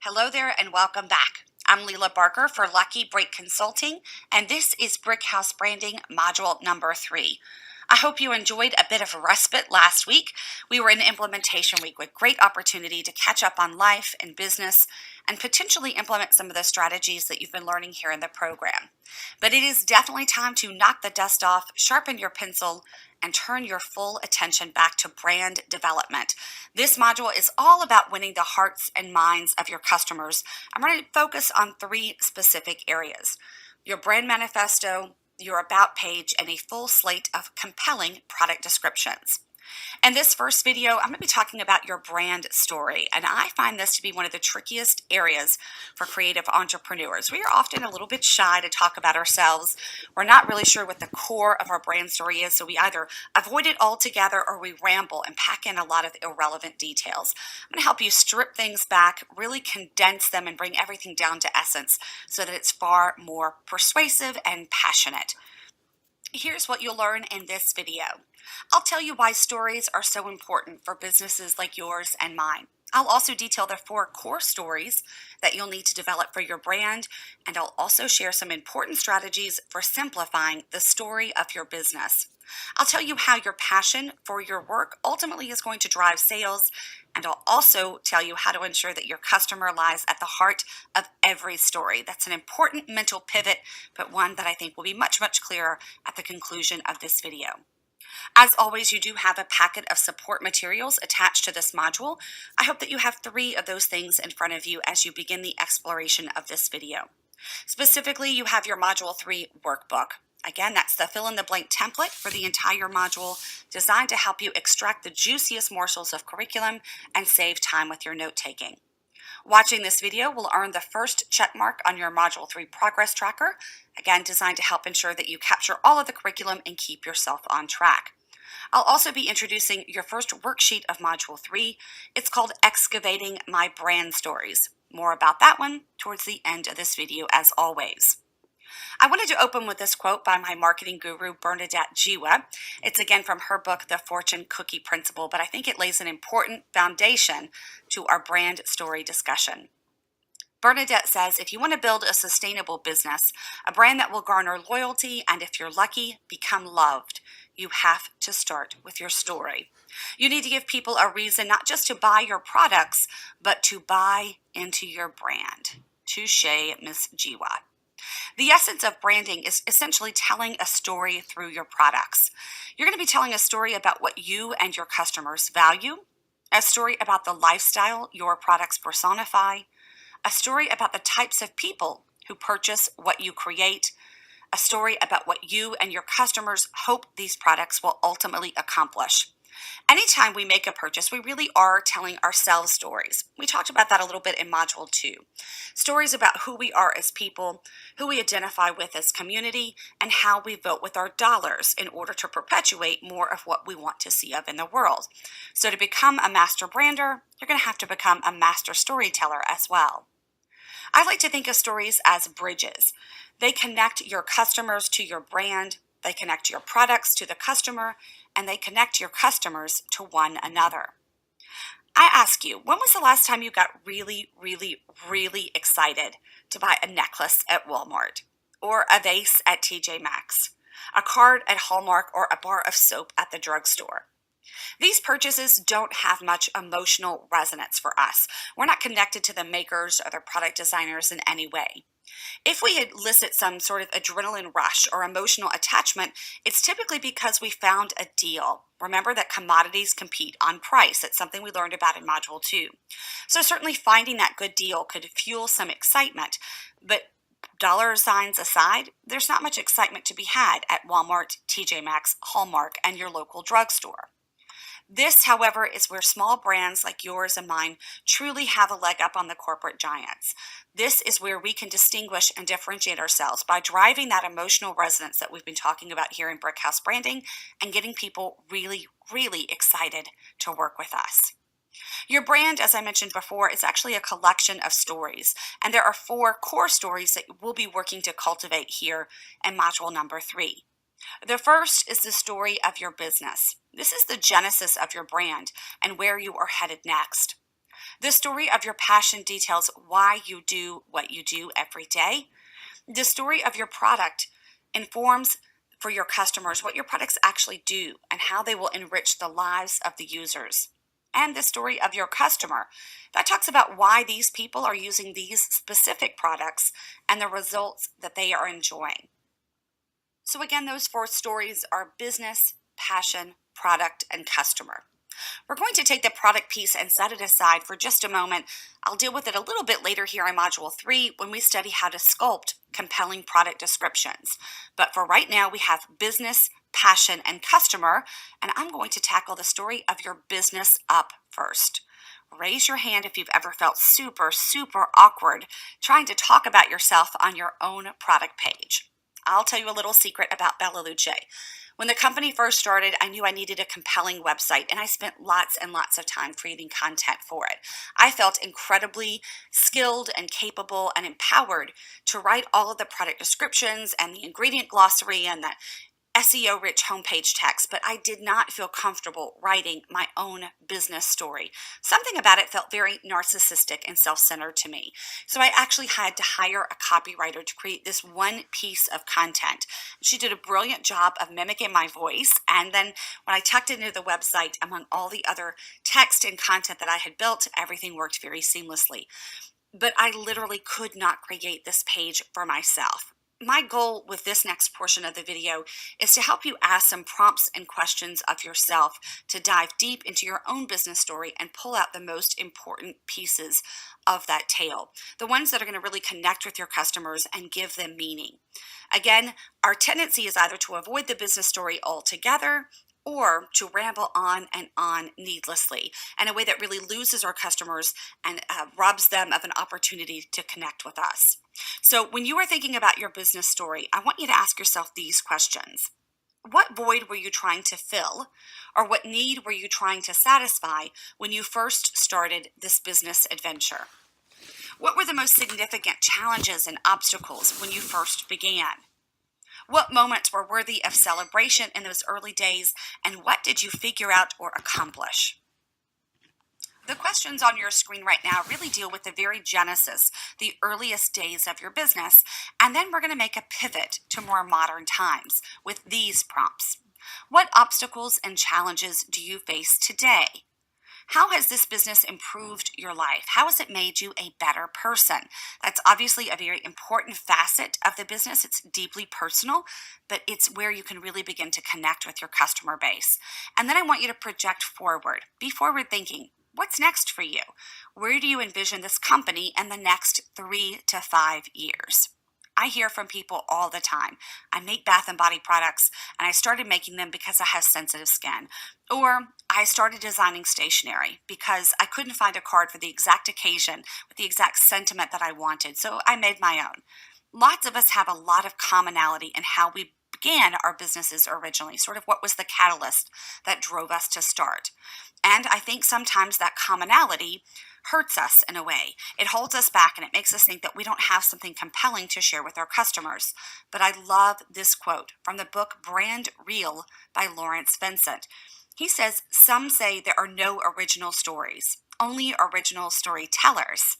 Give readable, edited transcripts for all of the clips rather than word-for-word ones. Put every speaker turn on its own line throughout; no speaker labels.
Hello there and welcome back. I'm Leela Barker for Lucky Break Consulting, and this is Brick House Branding Module number 3. I hope you enjoyed a bit of a respite last week. We were in implementation week with great opportunity to catch up on life and business and potentially implement some of the strategies that you've been learning here in the program. But it is definitely time to knock the dust off, sharpen your pencil, and turn your full attention back to brand development. This module is all about winning the hearts and minds of your customers. I'm going to focus on 3 specific areas: your brand manifesto, your about page, and a full slate of compelling product descriptions. In this first video, I'm going to be talking about your brand story, and I find this to be one of the trickiest areas for creative entrepreneurs. We are often a little bit shy to talk about ourselves. We're not really sure what the core of our brand story is, so we either avoid it altogether or we ramble and pack in a lot of irrelevant details. I'm going to help you strip things back, really condense them, and bring everything down to essence so that it's far more persuasive and passionate. Here's what you'll learn in this video. I'll tell you why stories are so important for businesses like yours and mine. I'll also detail the 4 core stories that you'll need to develop for your brand, and I'll also share some important strategies for simplifying the story of your business. I'll tell you how your passion for your work ultimately is going to drive sales, and I'll also tell you how to ensure that your customer lies at the heart of every story. That's an important mental pivot, but one that I think will be much, much clearer at the conclusion of this video. As always, you do have a packet of support materials attached to this module. I hope that you have 3 of those things in front of you as you begin the exploration of this video. Specifically, you have your Module 3 workbook. Again, that's the fill-in-the-blank template for the entire module, designed to help you extract the juiciest morsels of curriculum and save time with your note-taking. Watching this video will earn the first check mark on your Module 3 progress tracker, again designed to help ensure that you capture all of the curriculum and keep yourself on track. I'll also be introducing your first worksheet of Module 3. It's called Excavating My Brand Stories. More about that one towards the end of this video, as always. I wanted to open with this quote by my marketing guru, Bernadette Jiwa. It's again from her book, The Fortune Cookie Principle, but I think it lays an important foundation to our brand story discussion. Bernadette says, if you want to build a sustainable business, a brand that will garner loyalty, and if you're lucky, become loved, you have to start with your story. You need to give people a reason not just to buy your products, but to buy into your brand. Touche, Miss Jiwa. The essence of branding is essentially telling a story through your products. You're going to be telling a story about what you and your customers value, a story about the lifestyle your products personify, a story about the types of people who purchase what you create, a story about what you and your customers hope these products will ultimately accomplish. Anytime we make a purchase, we really are telling ourselves stories. We talked about that a little bit in Module 2. Stories about who we are as people, who we identify with as community, and how we vote with our dollars in order to perpetuate more of what we want to see of in the world. So to become a master brander, you're going to have to become a master storyteller as well. I like to think of stories as bridges. They connect your customers to your brand, they connect your products to the customer, and they connect your customers to one another. I ask you, when was the last time you got really, really, really excited to buy a necklace at Walmart, or a vase at TJ Maxx, a card at Hallmark, or a bar of soap at the drugstore? These purchases don't have much emotional resonance for us. We're not connected to the makers or the product designers in any way. If we elicit some sort of adrenaline rush or emotional attachment, it's typically because we found a deal. Remember that commodities compete on price. It's something we learned about in Module 2. So certainly finding that good deal could fuel some excitement, but dollar signs aside, there's not much excitement to be had at Walmart, TJ Maxx, Hallmark, and your local drugstore. This, however, is where small brands like yours and mine truly have a leg up on the corporate giants. This is where we can distinguish and differentiate ourselves by driving that emotional resonance that we've been talking about here in Brick House Branding and getting people really, really excited to work with us. Your brand, as I mentioned before, is actually a collection of stories, and there are 4 core stories that we'll be working to cultivate here in Module number 3. The first is the story of your business. This is the genesis of your brand and where you are headed next. The story of your passion details why you do what you do every day. The story of your product informs for your customers what your products actually do and how they will enrich the lives of the users. And the story of your customer that talks about why these people are using these specific products and the results that they are enjoying. So, again, those four stories are business, passion, product, and customer. We're going to take the product piece and set it aside for just a moment. I'll deal with it a little bit later here in Module 3 when we study how to sculpt compelling product descriptions. But for right now, we have business, passion, and customer, and I'm going to tackle the story of your business up first. Raise your hand if you've ever felt super, super awkward trying to talk about yourself on your own product page. I'll tell you a little secret about Bella Luce. When the company first started, I knew I needed a compelling website, and I spent lots and lots of time creating content for it. I felt incredibly skilled and capable and empowered to write all of the product descriptions and the ingredient glossary and the SEO rich homepage text, but I did not feel comfortable writing my own business story. Something about it felt very narcissistic and self-centered to me. So I actually had to hire a copywriter to create this one piece of content. She did a brilliant job of mimicking my voice. And then when I tucked it into the website among all the other text and content that I had built, everything worked very seamlessly. But I literally could not create this page for myself. My goal with this next portion of the video is to help you ask some prompts and questions of yourself to dive deep into your own business story and pull out the most important pieces of that tale, the ones that are going to really connect with your customers and give them meaning. Again, our tendency is either to avoid the business story altogether or to ramble on and on needlessly in a way that really loses our customers and robs them of an opportunity to connect with us. So when you are thinking about your business story, I want you to ask yourself these questions. What void were you trying to fill, or what need were you trying to satisfy when you first started this business adventure? What were the most significant challenges and obstacles when you first began? What moments were worthy of celebration in those early days, and what did you figure out or accomplish? The questions on your screen right now really deal with the very genesis, the earliest days of your business, and then we're going to make a pivot to more modern times with these prompts. What obstacles and challenges do you face today? How has this business improved your life? How has it made you a better person? That's obviously a very important facet of the business. It's deeply personal, but it's where you can really begin to connect with your customer base. And then I want you to project forward. Be forward thinking. What's next for you? Where do you envision this company in the next 3 to 5 years? I hear from people all the time. I make bath and body products, and I started making them because I have sensitive skin. Or I started designing stationery because I couldn't find a card for the exact occasion with the exact sentiment that I wanted, so I made my own. Lots of us have a lot of commonality in how we began our businesses originally, sort of what was the catalyst that drove us to start. And I think sometimes that commonality hurts us in a way. It holds us back and it makes us think that we don't have something compelling to share with our customers. But I love this quote from the book Brand Real by Lawrence Vincent. He says, "Some say there are no original stories, only original storytellers.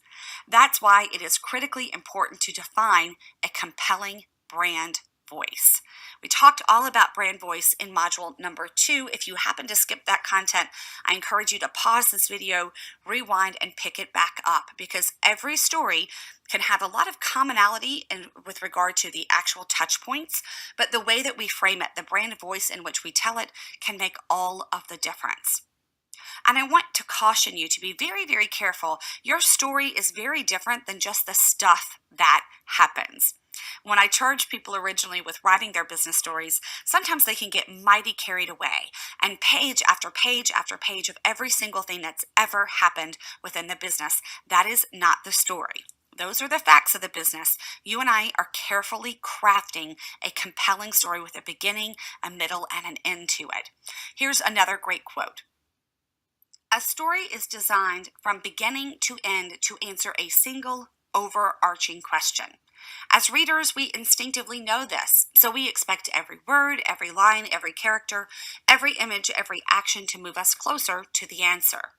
That's why it is critically important to define a compelling brand voice." We talked all about brand voice in module number 2. If you happen to skip that content, I encourage you to pause this video, rewind, and pick it back up because every story can have a lot of commonality with regard to the actual touch points, but the way that we frame it, the brand voice in which we tell it, can make all of the difference. And I want to caution you to be very, very careful. Your story is very different than just the stuff that happens. When I charged people originally with writing their business stories, sometimes they can get mighty carried away, and page after page after page of every single thing that's ever happened within the business. That is not the story. Those are the facts of the business. You and I are carefully crafting a compelling story with a beginning, a middle, and an end to it. Here's another great quote. "A story is designed from beginning to end to answer a single overarching question. As readers, we instinctively know this, so we expect every word, every line, every character, every image, every action to move us closer to the answer.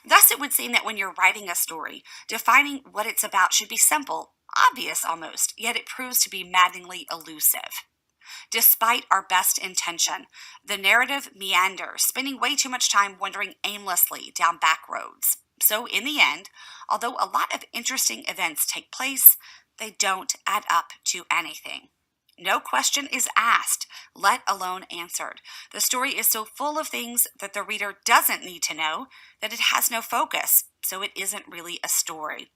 Thus, it would seem that when you're writing a story, defining what it's about should be simple, obvious almost, yet it proves to be maddeningly elusive. Despite our best intention, the narrative meanders, spending way too much time wandering aimlessly down back roads. So, in the end, although a lot of interesting events take place, they don't add up to anything. No question is asked, let alone answered. The story is so full of things that the reader doesn't need to know that it has no focus, so it isn't really a story.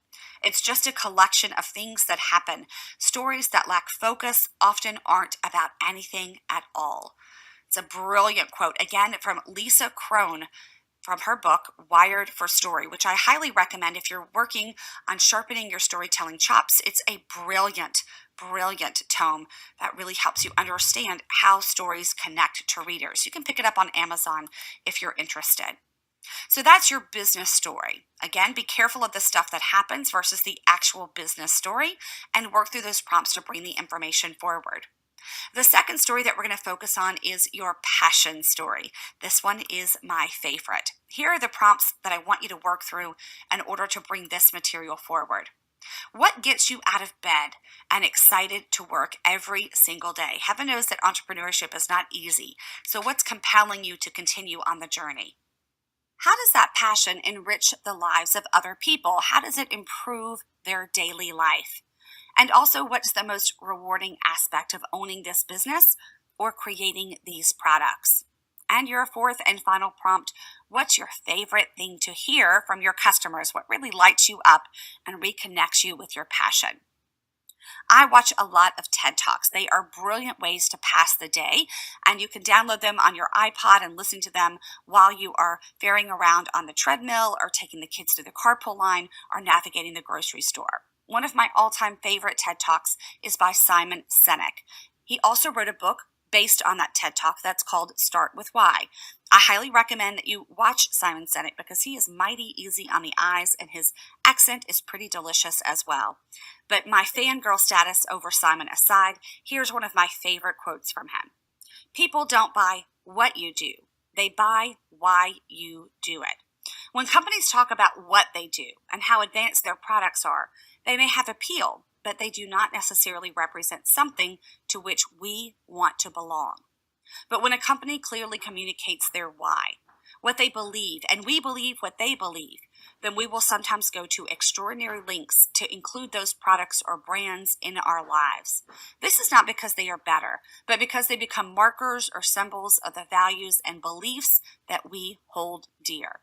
It's just a collection of things that happen. Stories that lack focus often aren't about anything at all. It's a brilliant quote, again from Lisa Crone from her book, Wired for Story, which I highly recommend if you're working on sharpening your storytelling chops. It's a brilliant, brilliant tome that really helps you understand how stories connect to readers. You can pick it up on Amazon if you're interested. So that's your business story. Again, be careful of the stuff that happens versus the actual business story and work through those prompts to bring the information forward. The second story that we're going to focus on is your passion story. This one is my favorite. Here are the prompts that I want you to work through in order to bring this material forward. What gets you out of bed and excited to work every single day? Heaven knows that entrepreneurship is not easy. So what's compelling you to continue on the journey? How does that passion enrich the lives of other people? How does it improve their daily life? And also, what's the most rewarding aspect of owning this business or creating these products? And your fourth and final prompt, what's your favorite thing to hear from your customers? What really lights you up and reconnects you with your passion? I watch a lot of TED Talks. They are brilliant ways to pass the day, and you can download them on your iPod and listen to them while you are ferrying around on the treadmill or taking the kids to the carpool line or navigating the grocery store. One of my all-time favorite TED Talks is by Simon Sinek. He also wrote a book based on that TED Talk that's called Start With Why. I highly recommend that you watch Simon Sinek because he is mighty easy on the eyes and his accent is pretty delicious as well. But my fangirl status over Simon aside, here's one of my favorite quotes from him. People don't buy what you do. They buy why you do it. When companies talk about what they do and how advanced their products are, they may have appeal, but they do not necessarily represent something to which we want to belong. But when a company clearly communicates their why, what they believe, and we believe what they believe, then we will sometimes go to extraordinary lengths to include those products or brands in our lives. This is not because they are better, but because they become markers or symbols of the values and beliefs that we hold dear.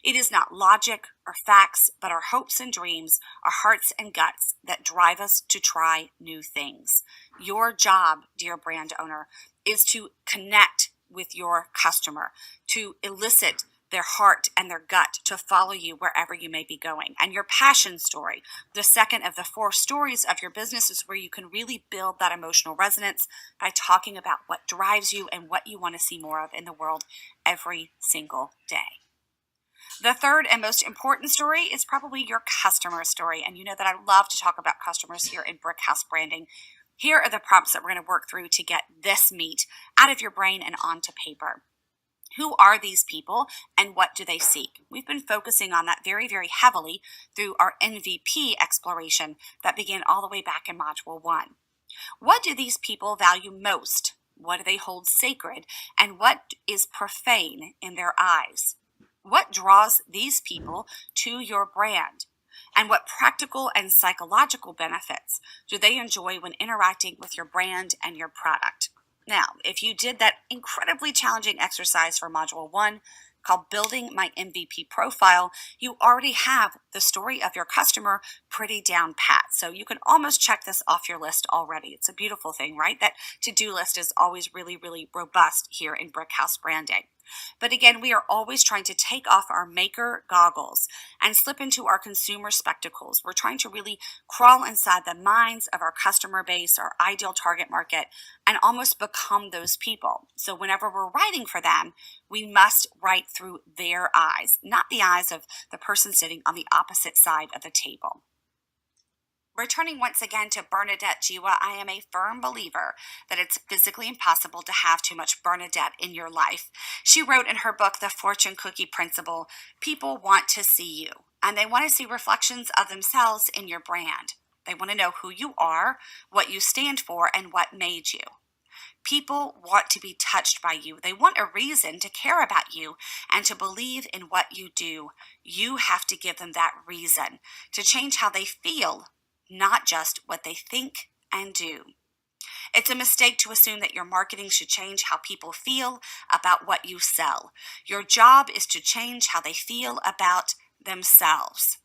It is not logic or facts, but our hopes and dreams, our hearts and guts that drive us to try new things. Your job, dear brand owner, is to connect with your customer, to elicit their heart and their gut to follow you wherever you may be going. And your passion story, the second of the four stories of your business, is where you can really build that emotional resonance by talking about what drives you and what you want to see more of in the world every single day. The third and most important story is probably your customer story. And you know that I love to talk about customers here in Brickhouse Branding. Here are the prompts that we're going to work through to get this meat out of your brain and onto paper. Who are these people and what do they seek? We've been focusing on that very, very heavily through our MVP exploration that began all the way back in Module 1. What do these people value most? What do they hold sacred? And what is profane in their eyes? What draws these people to your brand? And what practical and psychological benefits do they enjoy when interacting with your brand and your product? Now, if you did that incredibly challenging exercise for Module 1 called Building My MVP Profile, you already have the story of your customer pretty down pat. So you can almost check this off your list already. It's a beautiful thing, right? That to-do list is always really, really robust here in Brickhouse Branding. But again, we are always trying to take off our maker goggles and slip into our consumer spectacles. We're trying to really crawl inside the minds of our customer base, our ideal target market, and almost become those people. So whenever we're writing for them, we must write through their eyes, not the eyes of the person sitting on the opposite side of the table. Returning once again to Bernadette Jiwa, I am a firm believer that it's physically impossible to have too much Bernadette in your life. She wrote in her book, The Fortune Cookie Principle, people want to see you, and they want to see reflections of themselves in your brand. They want to know who you are, what you stand for, and what made you. People want to be touched by you. They want a reason to care about you and to believe in what you do. You have to give them that reason to change how they feel, not just what they think and do. It's a mistake to assume that your marketing should change how people feel about what you sell. Your job is to change how they feel about themselves.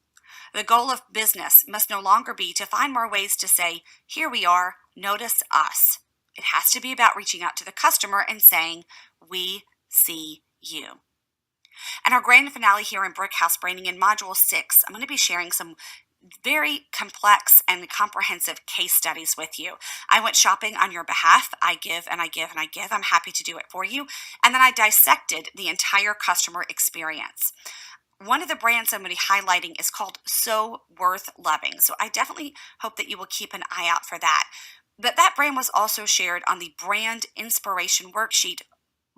The goal of business must no longer be to find more ways to say, here we are, notice us. It has to be about reaching out to the customer and saying, we see you. And our grand finale here in Brickhouse Branding in Module 6, I'm going to be sharing some very complex and comprehensive case studies with you. I went shopping on your behalf. I give and I give and I give. I'm happy to do it for you. And then I dissected the entire customer experience. One of the brands I'm going to be highlighting is called So Worth Loving. So I definitely hope that you will keep an eye out for that. But that brand was also shared on the brand inspiration worksheet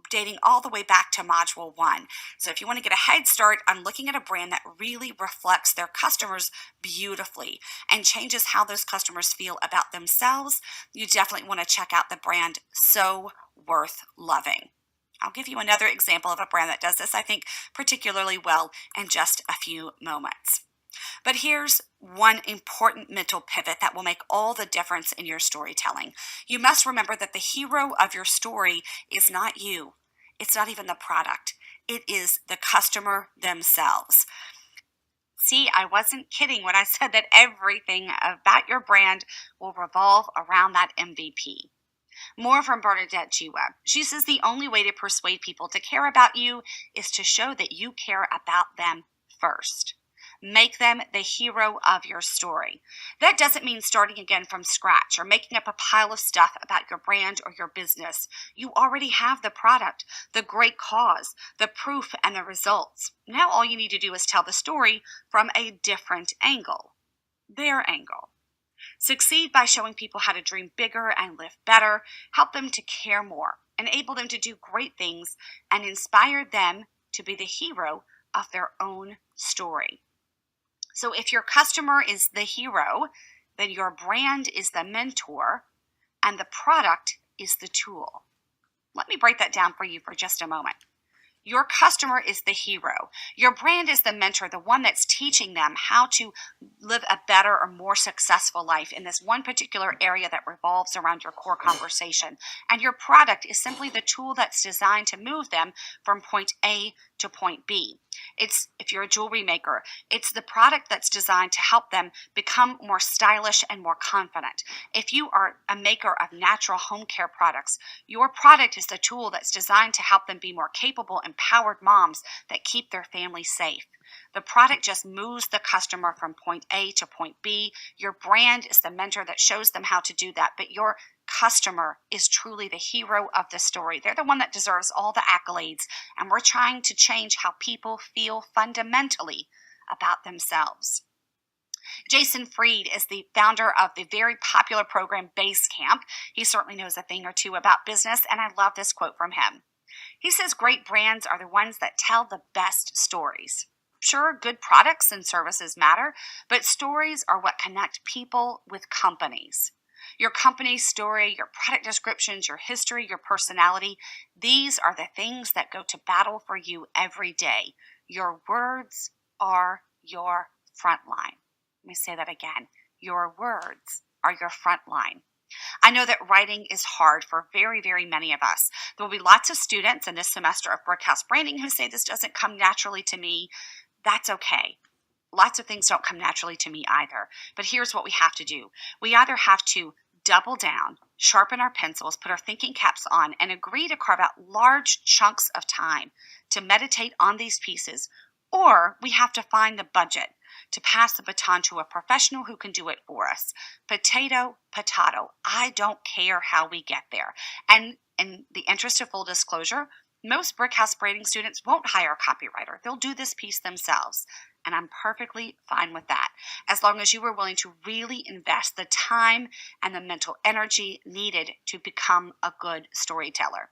dating all the way back to Module 1. So if you want to get a head start on looking at a brand that really reflects their customers beautifully and changes how those customers feel about themselves, you definitely want to check out the brand So Worth Loving. I'll give you another example of a brand that does this, I think, particularly well in just a few moments. But here's one important mental pivot that will make all the difference in your storytelling. You must remember that the hero of your story is not you. It's not even the product. It is the customer themselves. See, I wasn't kidding when I said that everything about your brand will revolve around that MVP. More from Bernadette Jiwa. She says the only way to persuade people to care about you is to show that you care about them first. Make them the hero of your story. That doesn't mean starting again from scratch or making up a pile of stuff about your brand or your business. You already have the product, the great cause, the proof, and the results. Now all you need to do is tell the story from a different angle, their angle. Succeed by showing people how to dream bigger and live better, help them to care more, enable them to do great things, and inspire them to be the hero of their own story. So if your customer is the hero, then your brand is the mentor and the product is the tool. Let me break that down for you for just a moment. Your customer is the hero. Your brand is the mentor, the one that's teaching them how to live a better or more successful life in this one particular area that revolves around your core conversation. And your product is simply the tool that's designed to move them from point A to point B. If you're a jewelry maker, it's the product that's designed to help them become more stylish and more confident. If you are a maker of natural home care products, your product is the tool that's designed to help them be more capable, empowered moms that keep their family safe. The product just moves the customer from point A to point B. Your brand is the mentor that shows them how to do that, but your customer is truly the hero of the story. They're the one that deserves all the accolades, and we're trying to change how people feel fundamentally about themselves. Jason Fried is the founder of the very popular program Basecamp. He certainly knows a thing or two about business, and I love this quote from him. He says, great brands are the ones that tell the best stories. Sure, good products and services matter, but stories are what connect people with companies. Your company's story, your product descriptions, your history, your personality, these are the things that go to battle for you every day. Your words are your front line. Let me say that again. Your words are your front line. I know that writing is hard for very, very many of us. There will be lots of students in this semester of Brickhouse Branding who say this doesn't come naturally to me. That's okay. Lots of things don't come naturally to me either. But here's what we have to do. We either have to double down, sharpen our pencils, put our thinking caps on, and agree to carve out large chunks of time to meditate on these pieces, or we have to find the budget to pass the baton to a professional who can do it for us. Potato, potato. I don't care how we get there. And in the interest of full disclosure, Most Brickhouse Braiding students won't hire a copywriter. They'll do this piece themselves. And I'm perfectly fine with that, as long as you are willing to really invest the time and the mental energy needed to become a good storyteller.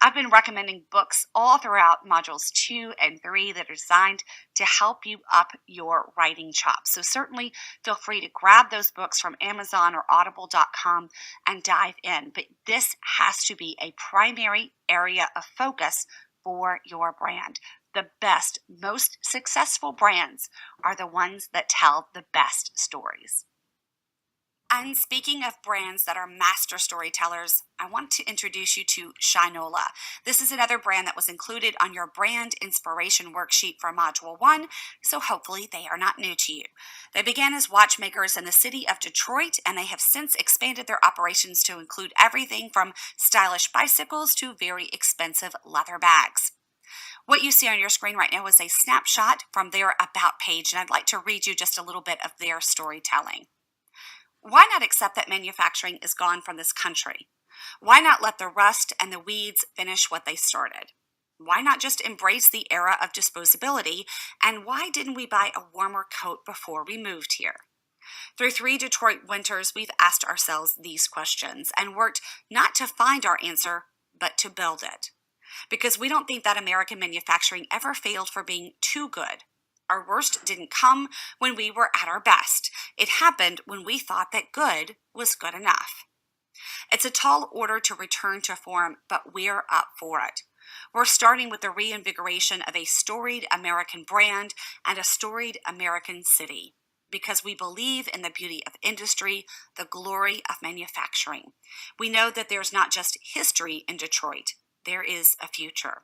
I've been recommending books all throughout modules 2 and 3 that are designed to help you up your writing chops. So certainly feel free to grab those books from Amazon or audible.com and dive in. But this has to be a primary area of focus for your brand. The best, most successful brands are the ones that tell the best stories. And speaking of brands that are master storytellers, I want to introduce you to Shinola. This is another brand that was included on your brand inspiration worksheet for Module 1, so hopefully they are not new to you. They began as watchmakers in the city of Detroit, and they have since expanded their operations to include everything from stylish bicycles to very expensive leather bags. What you see on your screen right now is a snapshot from their About page, and I'd like to read you just a little bit of their storytelling. Why not accept that manufacturing is gone from this country? Why not let the rust and the weeds finish what they started? Why not just embrace the era of disposability? And why didn't we buy a warmer coat before we moved here? Through 3 Detroit winters, we've asked ourselves these questions and worked not to find our answer, but to build it. Because we don't think that American manufacturing ever failed for being too good. Our worst didn't come when we were at our best. It happened when we thought that good was good enough. It's a tall order to return to form, but we're up for it. We're starting with the reinvigoration of a storied American brand and a storied American city, because we believe in the beauty of industry, the glory of manufacturing. We know that there's not just history in Detroit, there is a future.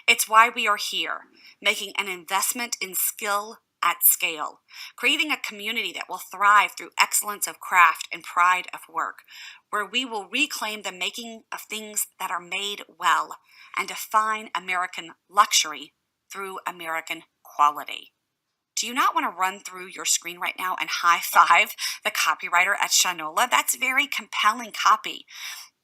It's why we are here, making an investment in skill at scale, creating a community that will thrive through excellence of craft and pride of work, where we will reclaim the making of things that are made well and define American luxury through American quality. Do you not want to run through your screen right now and high five the copywriter at Shinola? That's very compelling copy.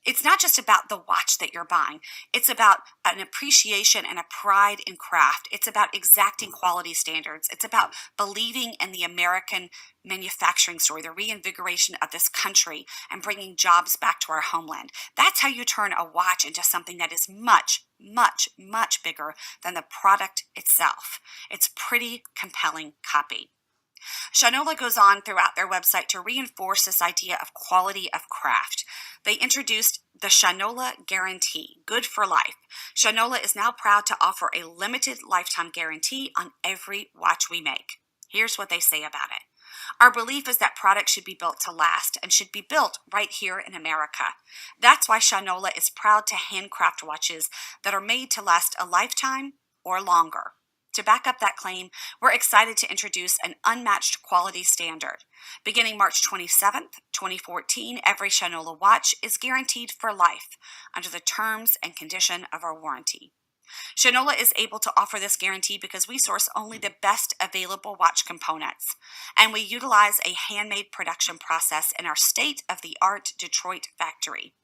It's not just about the watch that you're buying. It's about an appreciation and a pride in craft. It's about exacting quality standards. It's about believing in the American manufacturing story, the reinvigoration of this country, and bringing jobs back to our homeland. That's how you turn a watch into something that is much, much, much bigger than the product itself. It's pretty compelling copy. Shinola goes on throughout their website to reinforce this idea of quality of craft. They introduced the Shinola Guarantee, good for life. Shinola is now proud to offer a limited lifetime guarantee on every watch we make. Here's what they say about it. Our belief is that products should be built to last and should be built right here in America. That's why Shinola is proud to handcraft watches that are made to last a lifetime or longer. To back up that claim, we're excited to introduce an unmatched quality standard. Beginning March 27th, 2014, every Shinola watch is guaranteed for life under the terms and condition of our warranty. Shinola is able to offer this guarantee because we source only the best available watch components, and we utilize a handmade production process in our state-of-the-art Detroit factory.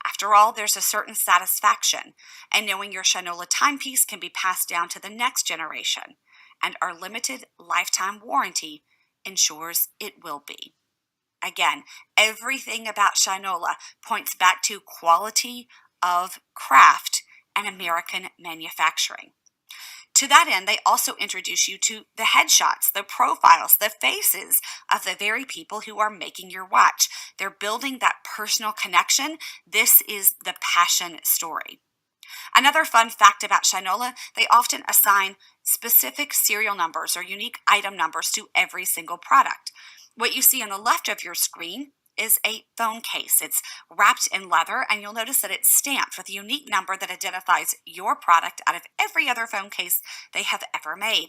After all, there's a certain satisfaction in knowing your Shinola timepiece can be passed down to the next generation, and our limited lifetime warranty ensures it will be. Again, everything about Shinola points back to quality of craft and American manufacturing. To that end, they also introduce you to the headshots, the profiles, the faces of the very people who are making your watch. They're building that personal connection. This is the passion story. Another fun fact about Shinola, they often assign specific serial numbers or unique item numbers to every single product. What you see on the left of your screen is a phone case. It's wrapped in leather, and you'll notice that it's stamped with a unique number that identifies your product out of every other phone case they have ever made.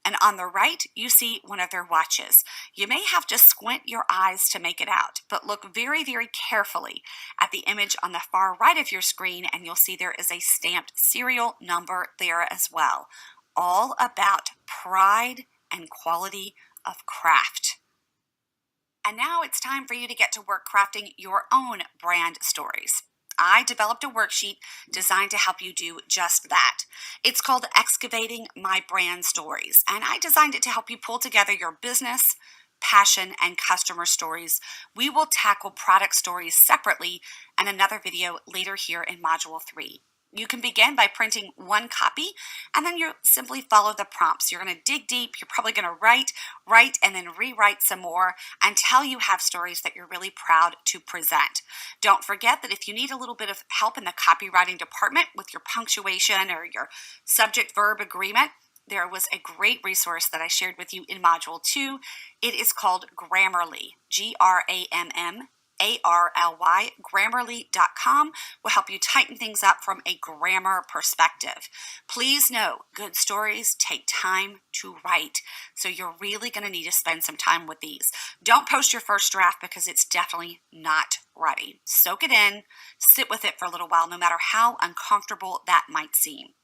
And on the right, you see one of their watches. You may have to squint your eyes to make it out, but look very, very carefully at the image on the far right of your screen, and you'll see there is a stamped serial number there as well. All about pride and quality of craft. And now it's time for you to get to work crafting your own brand stories. I developed a worksheet designed to help you do just that. It's called Excavating My Brand Stories, and I designed it to help you pull together your business, passion, and customer stories. We will tackle product stories separately in another video later here in Module 3. You can begin by printing one copy, and then you simply follow the prompts. You're going to dig deep. You're probably going to write, and then rewrite some more until you have stories that you're really proud to present. Don't forget that if you need a little bit of help in the copywriting department with your punctuation or your subject-verb agreement, there was a great resource that I shared with you in Module 2. It is called Grammarly, Grammarly. Grammarly.com will help you tighten things up from a grammar perspective. Please know, good stories take time to write, so you're really going to need to spend some time with these. Don't post your first draft because it's definitely not ready. Soak it in, sit with it for a little while, no matter how uncomfortable that might seem.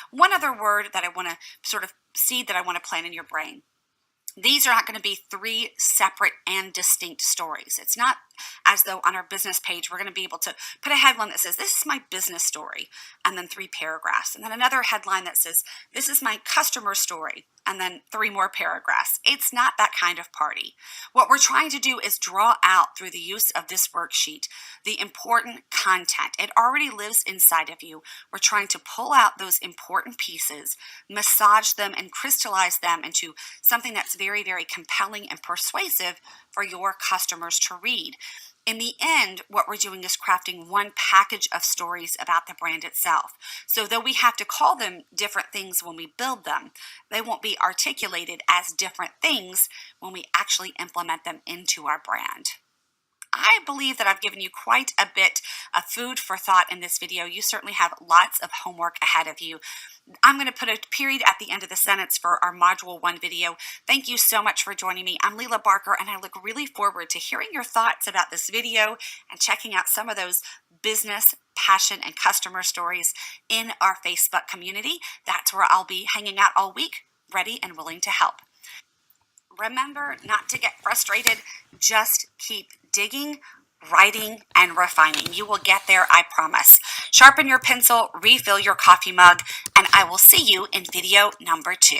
One other word that I want to sort of seed that I want to plant in your brain. These are not going to be 3 separate and distinct stories. It's not as though on our business page we're going to be able to put a headline that says, this is my business story, and then 3 paragraphs. And then another headline that says, this is my customer story, and then 3 more paragraphs. It's not that kind of party. What we're trying to do is draw out through the use of this worksheet the important content. It already lives inside of you. We're trying to pull out those important pieces, massage them, and crystallize them into something that's very, very compelling and persuasive for your customers to read. In the end, what we're doing is crafting one package of stories about the brand itself. So though we have to call them different things when we build them, they won't be articulated as different things when we actually implement them into our brand. I believe that I've given you quite a bit of food for thought in this video. You certainly have lots of homework ahead of you. I'm going to put a period at the end of the sentence for our Module 1 video. Thank you so much for joining me. I'm Leila Barker, and I look really forward to hearing your thoughts about this video and checking out some of those business, passion, and customer stories in our Facebook community. That's where I'll be hanging out all week, ready and willing to help. Remember not to get frustrated. Just keep digging, writing, and refining. You will get there, I promise. Sharpen your pencil, refill your coffee mug, and I will see you in video number 2.